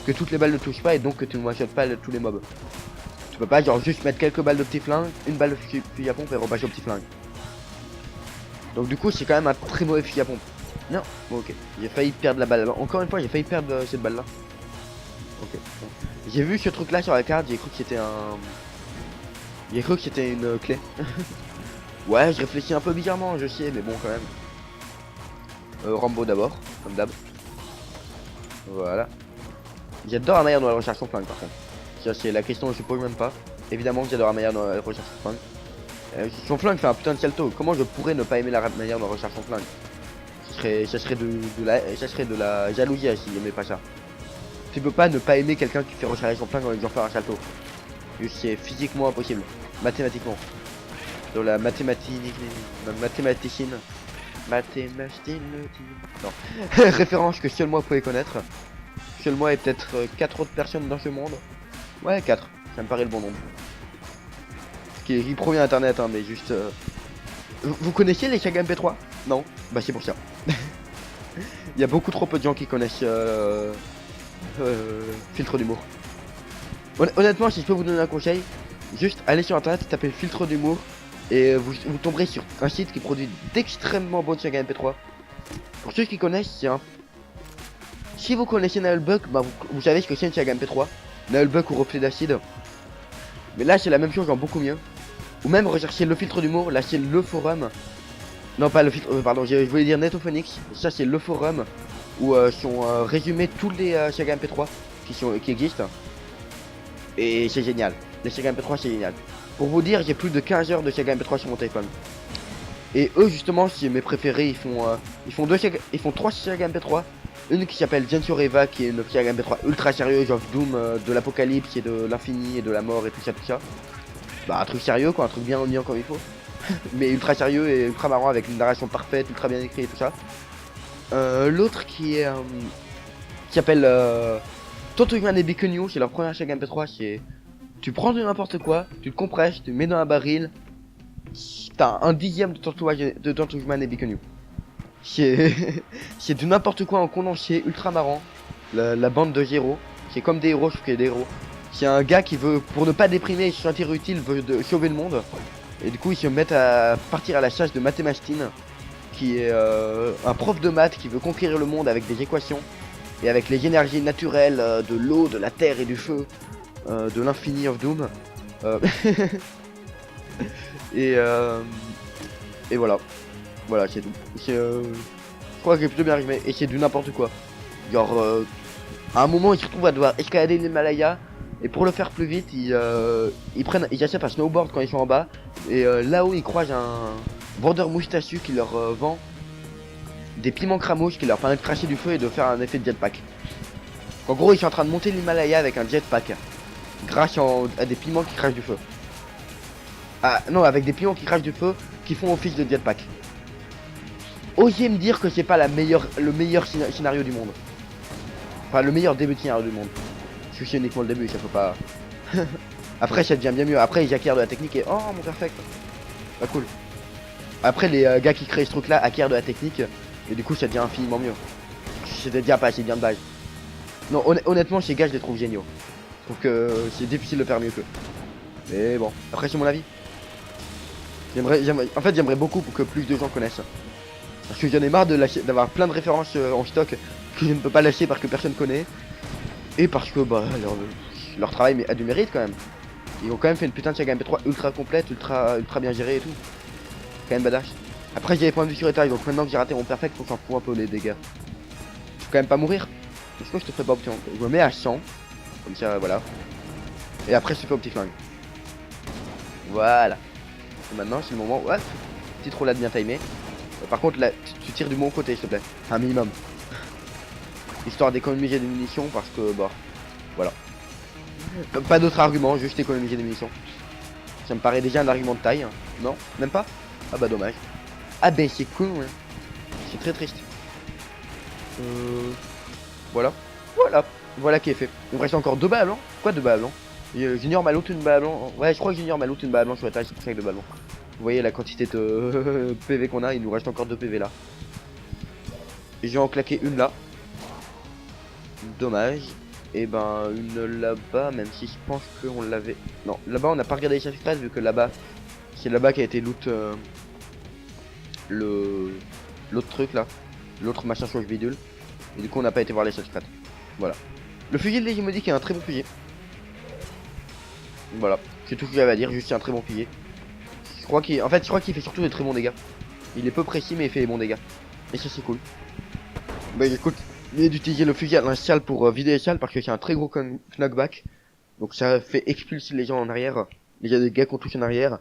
que toutes les balles ne touchent pas et donc que tu ne one-shot pas tous les mobs. Tu peux pas genre juste mettre quelques balles de petit flingue, une balle de fusil à pompe et repasser au petit flingue. Donc du coup c'est quand même un très mauvais fusil à pompe. Non, bon, ok, j'ai failli perdre la balle. Encore une fois j'ai failli perdre cette balle là. Ok. J'ai vu ce truc là sur la carte, j'ai cru que c'était une clé. Ouais, je réfléchis un peu bizarrement, je sais, mais bon quand même. Rambo d'abord, comme d'hab. Voilà. J'adore la manière dont elle recherche son flingue par contre. Ça c'est la question que je pose même pas. Évidemment que j'adore la manière dont elle recherche son flingue. Son flingue fait un putain de salto. Comment je pourrais ne pas aimer la manière dont elle recherche son flingue? Ça serait de la jalousie s'il aimait pas ça. Tu peux pas ne pas aimer quelqu'un qui fait recharger son flingue en lui faisant faire un salto. C'est physiquement impossible. Mathématiquement. Dans la mathématicienne. Non. Référence que seul moi pouvais connaître. Seul moi et peut-être 4 autres personnes dans ce monde. Ouais, 4. Ça me paraît le bon nombre. Qui provient d'internet, hein, mais juste... Vous connaissiez les Saga MP3? Non? Bah c'est pour ça. Il y a beaucoup trop peu de gens qui connaissent filtre d'humour. Honnêtement, si je peux vous donner un conseil, juste allez sur internet, tapez filtre d'humour Et vous tomberez sur un site qui produit d'extrêmement bonnes sagas MP3. Pour ceux qui connaissent, c'est un... Si vous connaissez Nullbuck, bah vous savez ce que c'est une saga MP3. Nullbuck ou Reflet d'Acide. Mais là c'est la même chose en beaucoup mieux. Ou même rechercher le filtre d'humour, là c'est le forum. Non pas le filtre, pardon, je voulais dire Netophonix. Ça c'est le forum où sont résumés tous les sagas MP3 qui existent. Et c'est génial. Les sagas MP3 c'est génial. Pour vous dire, j'ai plus de 15 heures de saga MP3 sur mon téléphone. Et eux justement, c'est mes préférés, ils font 3 sagas MP3. Une qui s'appelle Gensio Reva, qui est une saga MP3 ultra sérieuse, genre Doom, de l'apocalypse et de l'infini et de la mort et tout ça. Bah un truc sérieux quoi, un truc bien ennuyant comme il faut. Mais ultra sérieux et ultra marrant avec une narration parfaite, ultra bien écrite et tout ça. L'autre qui s'appelle Tortuguman et Bikenyu, c'est leur première saga MP3, c'est... Tu prends de n'importe quoi, tu le compresses, tu le mets dans un baril, t'as un dixième de Tortuguman et Bikenyu. C'est du n'importe quoi en condensé, ultra marrant. La bande de Zero, c'est comme des héros, sauf qu'il y a des héros. C'est un gars qui veut, pour ne pas déprimer et se sentir utile, veut sauver le monde. Et du coup, ils se mettent à partir à la chasse de Mathémastine, qui est un prof de maths qui veut conquérir le monde avec des équations. Et avec les énergies naturelles de l'eau, de la terre et du feu. De l'infini of Doom. Et voilà. Voilà, c'est tout. Je crois que j'ai plutôt bien résumé. Et c'est du n'importe quoi. Genre, à un moment, ils se retrouvent à devoir escalader l'Himalaya. Et pour le faire plus vite, ils achètent un snowboard quand ils sont en bas. Et là-haut, ils croisent un vendeur moustachu qui leur vend des piments cramouches qui leur permettent de cracher du feu et de faire un effet de jetpack. En gros, ils sont en train de monter l'Himalaya avec un jetpack. Grâce à des piments qui crachent du feu. Ah non, avec des piments qui crachent du feu qui font office de jetpack. Osez me dire que c'est pas le meilleur scénario du monde. Enfin, le meilleur début de scénario du monde. Parce que c'est uniquement le début, ça faut pas... Après, ça devient bien mieux. Après, ils acquièrent de la technique et... Oh, mon perfect. Pas cool. Après, les gars qui créent ce truc-là acquièrent de la technique. Et du coup, ça devient infiniment mieux. C'est déjà pas assez bien de base. Non, honnêtement, ces gars, je les trouve géniaux. Je trouve que c'est difficile de faire mieux qu'eux. Mais bon, après c'est mon avis. En fait, j'aimerais beaucoup pour que plus de gens connaissent. Parce que j'en ai marre d'avoir plein de références en stock que je ne peux pas lâcher parce que personne connaît. Et parce que bah leur travail a du mérite quand même. Ils ont quand même fait une putain de saga MP3 ultra complète, ultra bien gérée et tout. Quand même badass. Après j'ai les points de vue sur étage, donc maintenant que j'ai raté mon perfect, faut que j'en fous un peu les dégâts. Je peux quand même pas mourir. Est-ce que je te ferai pas option? Je me mets à 100. Comme ça, voilà. Et après, je te fais au petit flingue. Voilà. Et maintenant, c'est le moment. Ouais. Petite roulade bien timée. Par contre, là, tu tires du bon côté, s'il te plaît. Un minimum. Histoire d'économiser des munitions, parce que, bah, voilà. Pas d'autre argument, juste économiser des munitions. Ça me paraît déjà un argument de taille. Non? Même pas? Ah bah, dommage. Ah ben, c'est cool, ouais. C'est très triste. Voilà. Voilà. Voilà qui est fait. Il me reste encore 2 balles blancs. Quoi 2 balles blancs? Junior m'a loot une balle blanc. Ouais, je crois que Junior m'a loot une balle blanc sur la taille, c'est pour ça avec 2 balles blancs. Vous voyez la quantité de PV qu'on a, il nous reste encore 2 PV là. Et je vais en claquer une là. Dommage. Et ben une là-bas, même si je pense qu'on l'avait. Non, là-bas on n'a pas regardé les chapitres vu que là-bas, c'est là-bas qui a été loot l'autre truc là. L'autre machin sur le bidule. Et du coup on n'a pas été voir les chapitres. Voilà. Le fusil de l'Hégémonique est un très bon fusil. Voilà, c'est tout ce que j'avais à dire, juste c'est un très bon fusil. Je crois qu'il fait surtout des très bons dégâts. Il est peu précis mais il fait des bons dégâts. Et ça c'est cool. Bah écoute, il est d'utiliser le fusil à l'initial pour vider les salles parce que c'est un très gros knockback. Donc ça fait expulser les gens en arrière. Il y a des gars qu'on touche en arrière.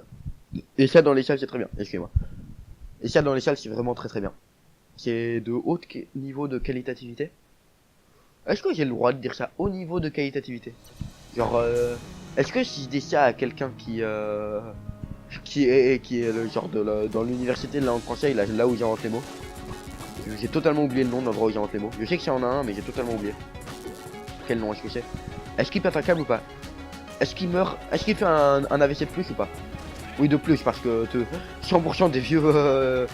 Et ça dans les salles c'est très bien, excusez-moi. Et ça dans les salles c'est vraiment très bien. C'est de haut niveau de qualitativité. Est-ce que j'ai le droit de dire ça? Haut niveau de qualitativité. Genre est-ce que si je dis ça à quelqu'un qui est le genre dans l'université de la langue française, là où j'invente les mots. J'ai totalement oublié le nom de l'endroit où j'invente les mots. Je sais que c'est en a un mais j'ai totalement oublié. Quel nom est-ce que c'est? Est-ce qu'il pète un câble ou pas? Est-ce qu'il meurt? Est-ce qu'il fait un AVC de plus ou pas? Oui de plus parce que 100% des vieux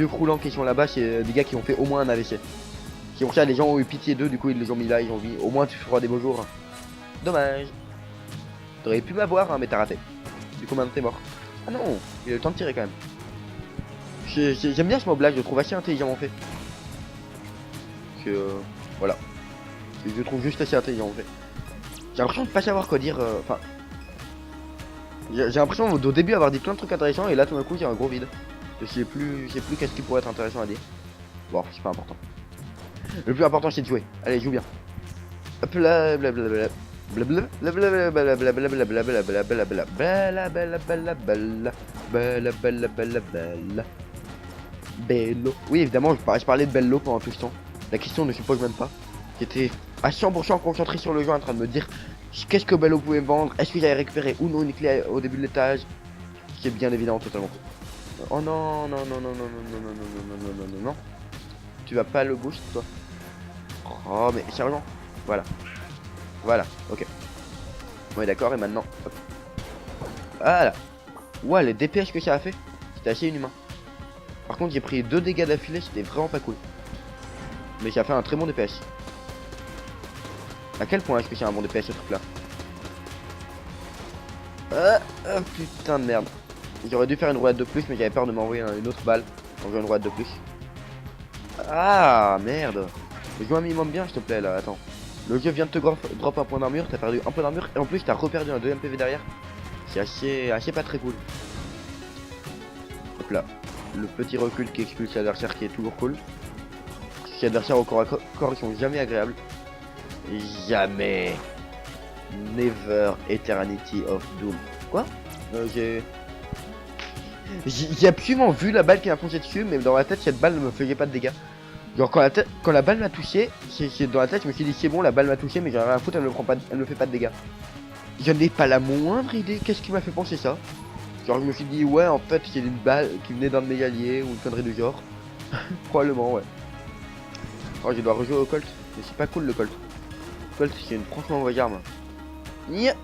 croulants qui sont là-bas c'est des gars qui ont fait au moins un AVC. C'est pour ça les gens ont eu pitié d'eux, du coup ils les ont mis là, ils ont dit au moins tu feras des beaux jours. Dommage. T'aurais pu m'avoir hein, mais t'as raté. Du coup maintenant t'es mort. Ah non, il a eu le temps de tirer quand même. J'aime bien ce mob là, je le trouve assez intelligemment fait. Voilà. Je le trouve juste assez intelligemment fait. J'ai l'impression de pas savoir quoi dire. Enfin. J'ai l'impression au début avoir dit plein de trucs intéressants et là tout d'un coup il y a un gros vide. Je sais plus qu'est-ce qui pourrait être intéressant à dire. Bon, c'est pas important. Le plus important c'est de jouer. Allez, joue bien. Hop là, blablabla. Bello. Oui, évidemment, je parlais de Bello pendant tout ce temps. La question ne se pose même pas. J'étais à 100% concentré sur le jeu en train de me dire qu'est-ce que Bello pouvait vendre, est-ce que j'allais récupérer ou non une clé au début de l'étage. C'est bien évident, totalement. Oh non, non, non, non, non, non, non, non, non, non, non, non, non. Tu vas pas le boost, toi? Oh, mais sérieusement. Voilà. Voilà, ok. On est d'accord, et maintenant, hop. Voilà. Ouais, les DPS que ça a fait, c'était assez inhumain. Par contre, j'ai pris 2 dégâts d'affilée, c'était vraiment pas cool. Mais ça a fait un très bon DPS. À quel point est-ce que c'est un bon DPS ce truc là? Putain de merde. J'aurais dû faire une roulade de plus, mais j'avais peur de m'envoyer une autre balle. Donc j'ai une roulade de plus. Ah merde. Joue un minimum bien s'il te plaît là, attends. Le jeu vient de te drop un point d'armure, t'as perdu un point d'armure et en plus t'as reperdu un 2 MPV derrière. C'est assez pas très cool. Hop là. Le petit recul qui expulse l'adversaire qui est toujours cool. Ces adversaires au corps à corps ils sont jamais agréables. Jamais. Never Eternity of Doom. Quoi? J'ai absolument vu la balle qui m'a foncé dessus, mais dans la tête cette balle ne me faisait pas de dégâts. Genre quand la balle m'a touché, c'est dans la tête je me suis dit c'est bon, la balle m'a touché, mais j'en ai rien à foutre, elle me fait pas de dégâts. J'en ai pas la moindre idée. Qu'est-ce qui m'a fait penser ça? Genre je me suis dit ouais en fait c'est une balle qui venait d'un de mes alliés ou une connerie du genre. Probablement ouais. Oh je dois rejouer au Colt. Mais c'est pas cool le Colt. Colt c'est une franchement mauvaise arme. Nya.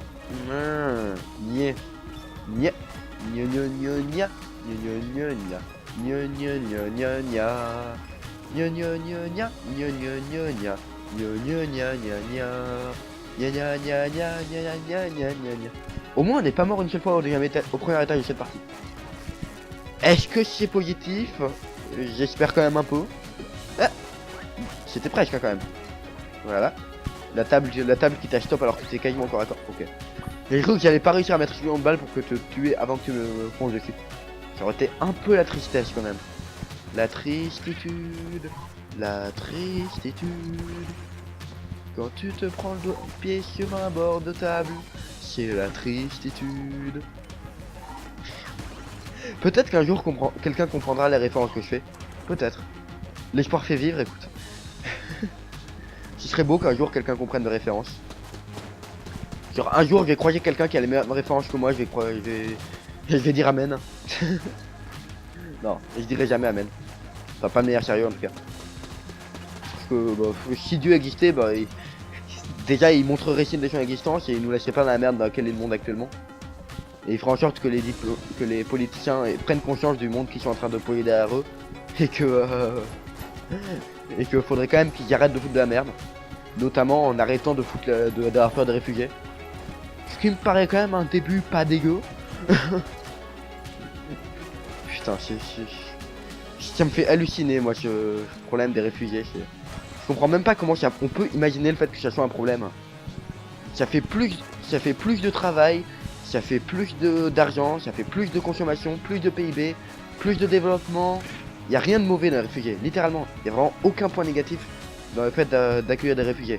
Nya. Nya. Nya nya nya nya. Nya nya nya nya. Nya nya nya nya. Nya nya nya nya. Nya nya nya nya. Nya nya nya nya nya. Nya nya nya nya nya nya nya nya nya. Au moins on n'est pas mort une seule fois au premier étage de cette partie. Est-ce que c'est positif? J'espère quand même un peu. Ah, c'était presque quand même. Voilà. La table qui t'a stop alors que t'es quasiment encore à corps. Ok. J'ai cru que j'allais pas réussir à mettre une balle pour que te tuer avant que tu me fonces dessus. Ça aurait été un peu la tristesse quand même. La tristitude. La tristitude. Quand tu te prends le pied sur un bord de table. C'est la tristitude. Peut-être qu'un jour quelqu'un comprendra les références que je fais. Peut-être. L'espoir fait vivre, écoute. Ce serait beau qu'un jour quelqu'un comprenne mes références. Genre un jour je vais croiser quelqu'un qui a les mêmes références que moi, je vais dire amen. Non, je dirai jamais amen. Enfin pas de manière sérieuse en tout cas. Parce que bah, si Dieu existait, bah déjà il montrerait signe de son existence et il nous laisserait pas dans la merde dans laquelle est le monde actuellement. Et il fera en sorte que les politiciens prennent conscience du monde qu'ils sont en train de poser derrière eux. Et que faudrait quand même qu'ils arrêtent de foutre de la merde. Notamment en arrêtant de foutre d'avoir peur des réfugiés. Ce qui me paraît quand même un début pas dégueu. Putain, ça me fait halluciner moi ce problème des réfugiés. Je comprends même pas comment on peut imaginer le fait que ça soit un problème. Ça fait plus de travail, ça fait plus d'argent, ça fait plus de consommation, plus de PIB, plus de développement. Il n'y a rien de mauvais dans les réfugiés, littéralement. Il n'y a vraiment aucun point négatif dans le fait d'accueillir des réfugiés.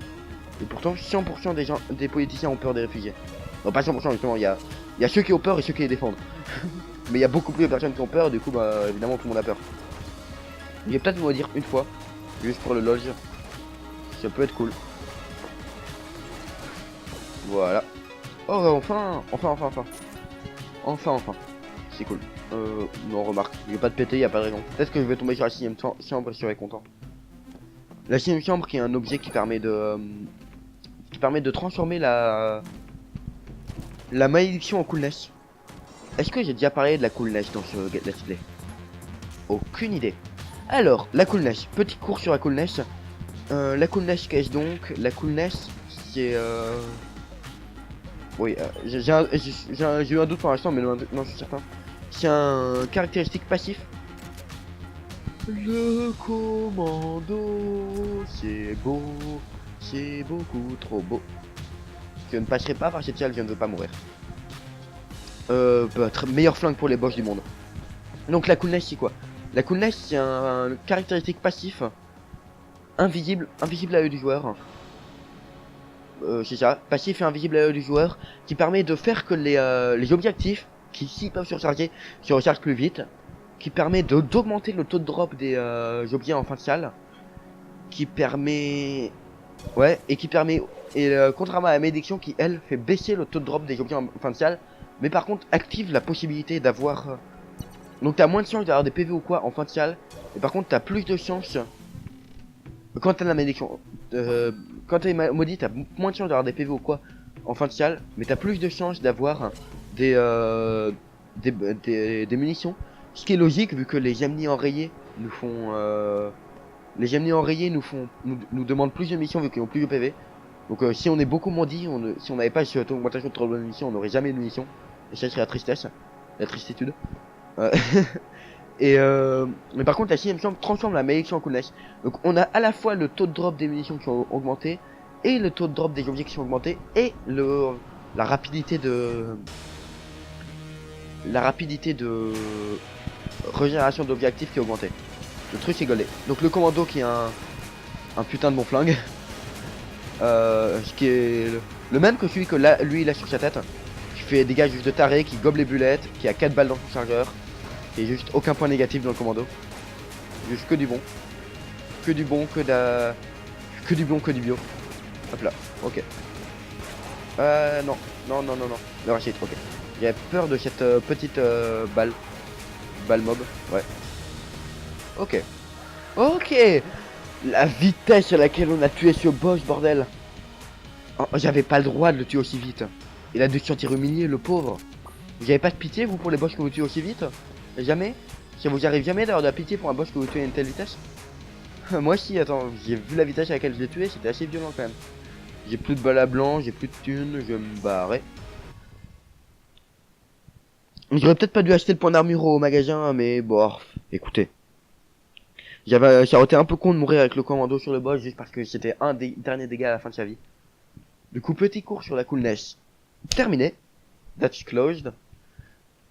Et pourtant 100% des politiciens ont peur des réfugiés. Non pas 100% justement, il y a ceux qui ont peur et ceux qui les défendent. Mais il y a beaucoup plus de personnes qui ont peur, du coup bah évidemment tout le monde a peur. Je vais peut-être vous le dire une fois, juste pour le lodge. Ça peut être cool. Voilà. Oh enfin. Enfin. C'est cool. Non remarque, je vais pas te péter, y a pas de raison. Peut-être que je vais tomber sur la 6ème chambre et je serai content. La 6ème chambre qui est un objet qui permet de transformer la malédiction en coolness. Est-ce que j'ai déjà parlé de la coolness dans ce let's play? Aucune idée. Alors, la coolness, petit cours sur la coolness. La coolness, qu'est-ce donc? La coolness, c'est oui, j'ai eu un doute pour l'instant, mais non, je suis certain. c'est un caractéristique passif. Le commando, c'est beau, c'est beaucoup trop beau. Je ne passerai pas par cette salle, je ne veux pas mourir. Meilleur flingue pour les boss du monde. Donc la coolness c'est quoi? La coolness c'est un caractéristique passif, invisible à l'œil du joueur. C'est ça, passif et invisible à l'œil du joueur, qui permet de faire que les objets actifs, qui s'ils peuvent se rechargent plus vite, qui permet d'augmenter le taux de drop des objets en fin de salle, qui permet... Ouais, et qui permet... Et contrairement à la malédiction qui, elle, fait baisser le taux de drop des objets en fin de salle, mais par contre active la possibilité d'avoir... Donc t'as moins de chances d'avoir des PV ou quoi en fin de salle, et par contre t'as plus de chances... Quand t'as la malédiction... quand t'es maudit, t'as moins de chances d'avoir des PV ou quoi en fin de salle, mais t'as plus de chances d'avoir des munitions. Ce qui est logique vu que les ennemis enrayés nous font... les ennemis enrayés nous demandent plus de munitions vu qu'ils ont plus de PV. Donc si on est beaucoup maudit, si on n'avait pas cette augmentation de trop de munitions, on n'aurait jamais de munitions. Et ça serait la tristesse, la tristitude. Mais par contre la sixième chambre transforme la malédiction en coolness. Donc on a à la fois le taux de drop des munitions qui ont augmenté, et le taux de drop des objets qui sont augmentés, et la rapidité de régénération d'objets actifs qui est augmentée. Le truc est gaulé. Donc le commando qui est un putain de bon flingue. Ce qui est le même que celui que lui il a sur sa tête. Qui fait des dégâts juste de taré, qui gobe les bullets, qui a 4 balles dans son chargeur. Et juste aucun point négatif dans le commando. Juste que du bon. Que du bon, que du bon, que du bio. Hop là, ok. Non. Le rachid, ok. J'avais peur de cette petite balle. Balle mob, ouais. Ok. Ok. La vitesse à laquelle on a tué ce boss, bordel. Oh, j'avais pas le droit de le tuer aussi vite. Il a dû se sentir humilié, le pauvre. Vous avez pas de pitié, vous, pour les boss que vous tuez aussi vite? Jamais? Ça vous arrive jamais d'avoir de la pitié pour un boss que vous tuez à une telle vitesse? Moi si, attends, j'ai vu la vitesse à laquelle je l'ai tué, c'était assez violent quand même. J'ai plus de balles à blanc, j'ai plus de thunes, je me barrais. J'aurais peut-être pas dû acheter le point d'armure au magasin, mais bon, écoutez. Ça aurait été un peu con de mourir avec le commando sur le boss juste parce que c'était un des derniers dégâts à la fin de sa vie. Du coup, petit cours sur la coolness. Terminé. That's closed.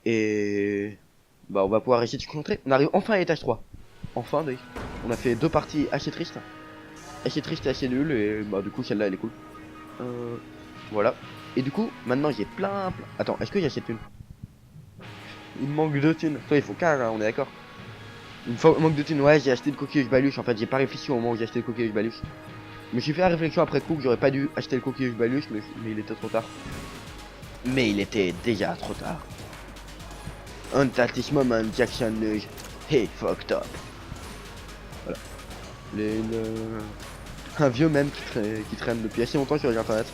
Et... Bah on va pouvoir essayer de se concentrer. On arrive enfin à l'étage 3. Enfin, on a fait 2 parties assez tristes. Assez tristes et assez nulles. Et bah du coup celle-là elle est cool. Voilà. Et du coup, maintenant j'ai plein... Attends, est-ce que j'ai assez de thunes? Il me manque 2 thunes. Toi il faut 15, hein, on est d'accord. Il me manque de thunes. Ouais, j'ai acheté le coquillage baluche. En fait j'ai pas réfléchi au moment où j'ai acheté le coquillage baluche. Je me suis fait la réflexion après coup que j'aurais pas dû acheter le coquillage baluche, mais il était trop tard. Mais il était déjà trop tard. And at this moment Jackson is he fucked up. Voilà. Un vieux mème qui traîne depuis assez longtemps sur les internet.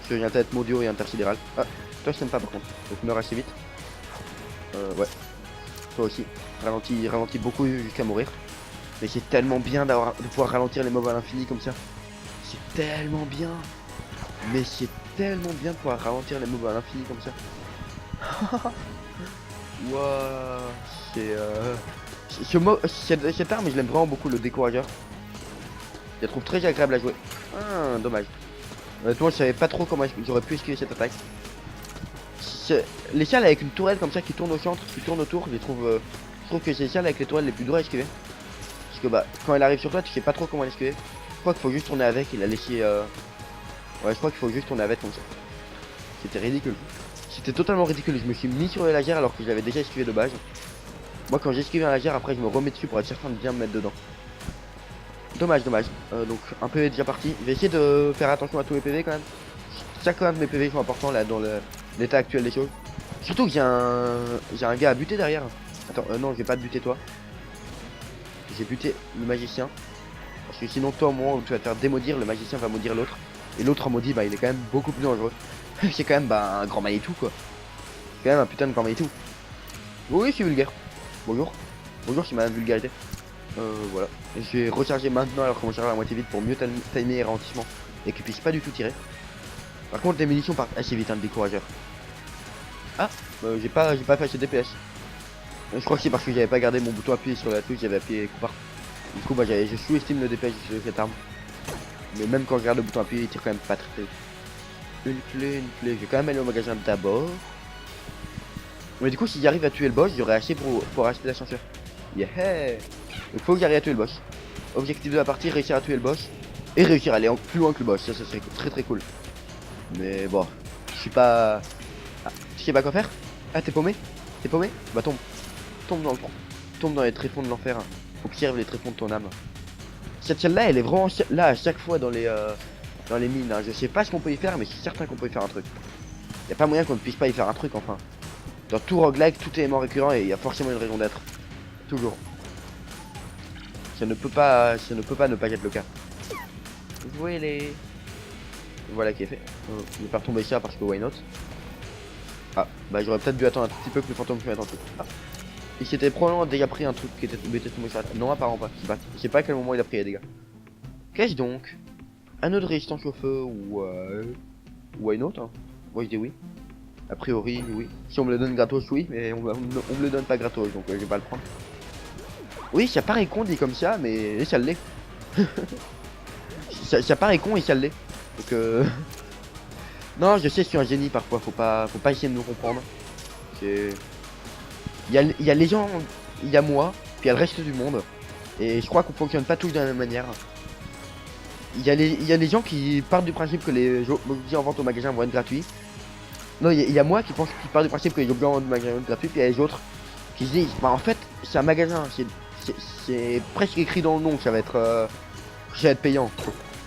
Sur les internet mondiaux et intersidéral. Ah, toi je t'aime pas par contre. Donc meurs assez vite. Ouais. Toi aussi. Ralentis beaucoup jusqu'à mourir. Mais c'est tellement bien de pouvoir ralentir les mobs à l'infini comme ça. C'est tellement bien. Mais c'est tellement bien de pouvoir ralentir les mobs à l'infini comme ça. Wouah, cette arme, je l'aime vraiment beaucoup, le décourageur. Je la trouve très agréable à jouer. Ah, dommage. Honnêtement, je savais pas trop comment j'aurais pu esquiver cette attaque. Les salles avec une tourelle comme ça qui tourne au centre, qui tourne autour, je trouve que c'est les salles avec les tourelles les plus dures à esquiver. Parce que bah, quand elle arrive sur toi, tu sais pas trop comment l'esquiver. Je crois qu'il faut juste tourner avec et la laisser... Ouais, je crois qu'il faut juste tourner avec comme ça. C'était ridicule. C'était totalement ridicule, je me suis mis sur le lagère alors que je l'avais déjà esquivé de base. Moi quand j'esquive un lagère, après je me remets dessus pour être certain de bien me mettre dedans. Dommage. Donc un PV est déjà parti. Je vais essayer de faire attention à tous les PV quand même. Chacun de mes PV sont importants là dans l'état actuel des choses. Surtout que j'ai un gars à buter derrière. Attends, non je vais pas te buter toi. J'ai buté le magicien. Parce que sinon toi au moment où tu vas te faire démaudire, le magicien va maudire l'autre. Et l'autre en maudit, bah il est quand même beaucoup plus dangereux. C'est quand même bah, un grand Manitou quoi. C'est quand même un putain de grand Manitou. Oui, c'est vulgaire. Bonjour. Bonjour, c'est ma vulgarité. Voilà. Je vais recharger maintenant alors qu'on charge à moitié vite pour mieux timer les ralentissements et qu'ils puissent pas du tout tirer. Par contre, les munitions partent assez vite, hein, le décourageur. Ah, j'ai pas fait assez de DPS. Je crois que c'est parce que j'avais pas gardé mon bouton appuyé sur la touche, j'avais appuyé coup par. Du coup, bah, je sous-estime le DPS de cette arme. Mais même quand je garde le bouton appuyé, il tire quand même pas très. Une clé. Je vais quand même aller au magasin d'abord. Mais du coup, si j'arrive à tuer le boss, j'aurai assez pour acheter l'ascenseur. Yeah! Donc faut que j'arrive à tuer le boss. Objectif de la partie, réussir à tuer le boss. Et réussir à aller plus loin que le boss. Ça serait très cool. Mais bon, je suis pas... Ah, tu sais pas quoi faire? Ah, t'es paumé? T'es paumé? Bah tombe. Tombe dans le fond. Tombe dans les tréfonds de l'enfer. Observe les tréfonds de ton âme. Cette salle-là, elle est vraiment là à chaque fois dans les mines. Hein. Je sais pas ce qu'on peut y faire, mais je suis certain qu'on peut y faire un truc. Y a pas moyen qu'on ne puisse pas y faire un truc, enfin. Dans tout roguelike, tout élément récurrent et il y a forcément une raison d'être. Toujours. Ça ne peut pas ne pas être le cas. Voilà qui est fait. Je vais pas retomber ça parce que why not. Ah, bah j'aurais peut-être dû attendre un tout petit peu que le fantôme se mette en truc. Ah. Il s'était probablement déjà pris un truc qui était tombé sur la tête. Non, apparemment pas. Je sais pas à quel moment il a pris les dégâts. Qu'est-ce donc? Un autre résistance au feu ou why not hein. Moi je dis oui. A priori oui. Si on me le donne gratos oui, mais on me le donne pas gratos donc je vais pas le prendre. Oui, ça paraît con dit comme ça, mais ça l'est. ça paraît con et ça l'est. Donc non, je sais, je suis un génie parfois, faut pas essayer de me comprendre. Il y a les gens, il y a moi, puis il y a le reste du monde. Et je crois qu'on fonctionne pas tous de la même manière. Il y a les gens qui partent du principe que les objets en vente au magasin vont être gratuits. Non, il y a moi qui part du principe que les objets en vente au magasin vont être gratuits, puis il y a les autres qui se disent, bah en fait, c'est un magasin, c'est presque écrit dans le nom que ça va être payant.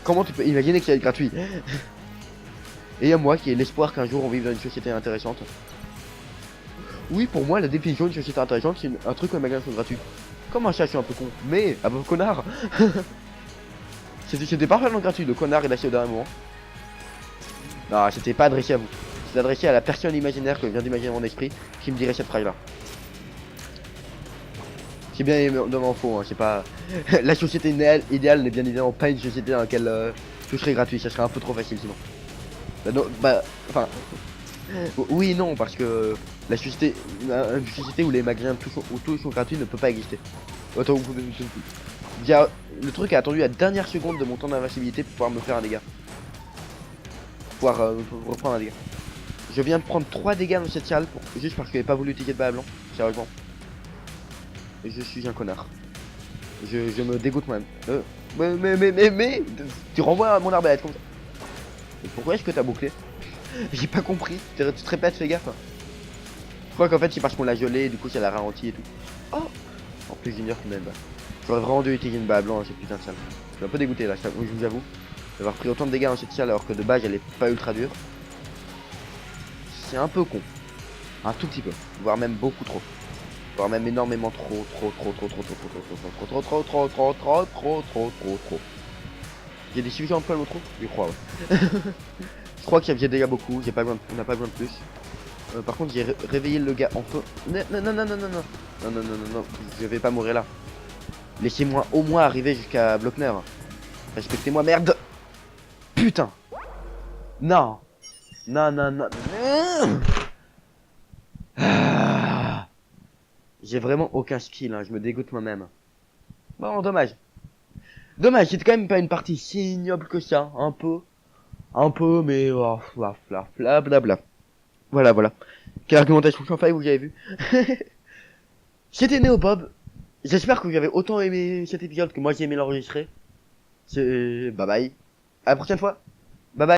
Comment tu peux imaginer que ça va être gratuit? Et il y a moi qui ai l'espoir qu'un jour on vive dans une société intéressante. Oui, pour moi, la définition d'une société intéressante, c'est un truc où les magasins sont gratuits. Comment ça, je suis un peu con? Mais, ah bah, connard. C'était parfaitement gratuit, le connard est lâché au dernier moment. Non, c'était pas adressé à vous. C'était adressé à la personne imaginaire que je viens d'imaginer mon esprit qui me dirait cette phrase là. C'est bien évidemment faux, hein, c'est pas... La société idéale n'est bien évidemment pas une société dans laquelle tout serait gratuit, ça serait un peu trop facile sinon. Bah non, enfin... Oui et non, parce que une société où les magasins où tous sont gratuits ne peut pas exister. Attends, le truc a attendu la dernière seconde de mon temps d'invincibilité pour pouvoir me faire un dégât. Pour pouvoir reprendre un dégât. Je viens de prendre 3 dégâts dans cette salle juste parce que j'avais pas voulu utiliser de balle blanc, sérieusement. Et je suis un connard. Je me dégoûte moi-même. Mais tu renvoies à mon arbalète comme ça. Et pourquoi est-ce que t'as bouclé? J'ai pas compris. Tu te répètes, fais gaffe. Je crois qu'en fait c'est parce qu'on l'a gelé, du coup ça l'a ralenti et tout. Oh. En plus j'ignore que même. J'aurais vraiment dû utiliser une balle blanche cette putain de salle. Je suis un peu dégoûté là, je vous avoue. D'avoir pris autant de dégâts dans cette salle alors que de base elle est pas ultra dure. C'est un peu con. Un tout petit peu. Voire même beaucoup trop. Voire même énormément trop. J'ai des suffisamment de poils au trou? Je crois ouais. Je crois que ça faisait déjà beaucoup, on n'a pas besoin de plus. Par contre j'ai réveillé le gars en feu. Non, je vais pas mourir là. Laissez-moi au moins arriver jusqu'à Blockner. Respectez-moi merde. Putain. Non. Non. Ah. J'ai vraiment aucun skill, hein. Je me dégoûte moi-même. Bon, dommage. Dommage, c'était quand même pas une partie si ignoble que ça, un peu, mais oh, blablabla. Voilà. Quelle argumentation sans faille vous avez vu? C'était Néobob. J'espère que vous avez autant aimé cet épisode que moi j'ai aimé l'enregistrer. C'est bye bye. À la prochaine fois.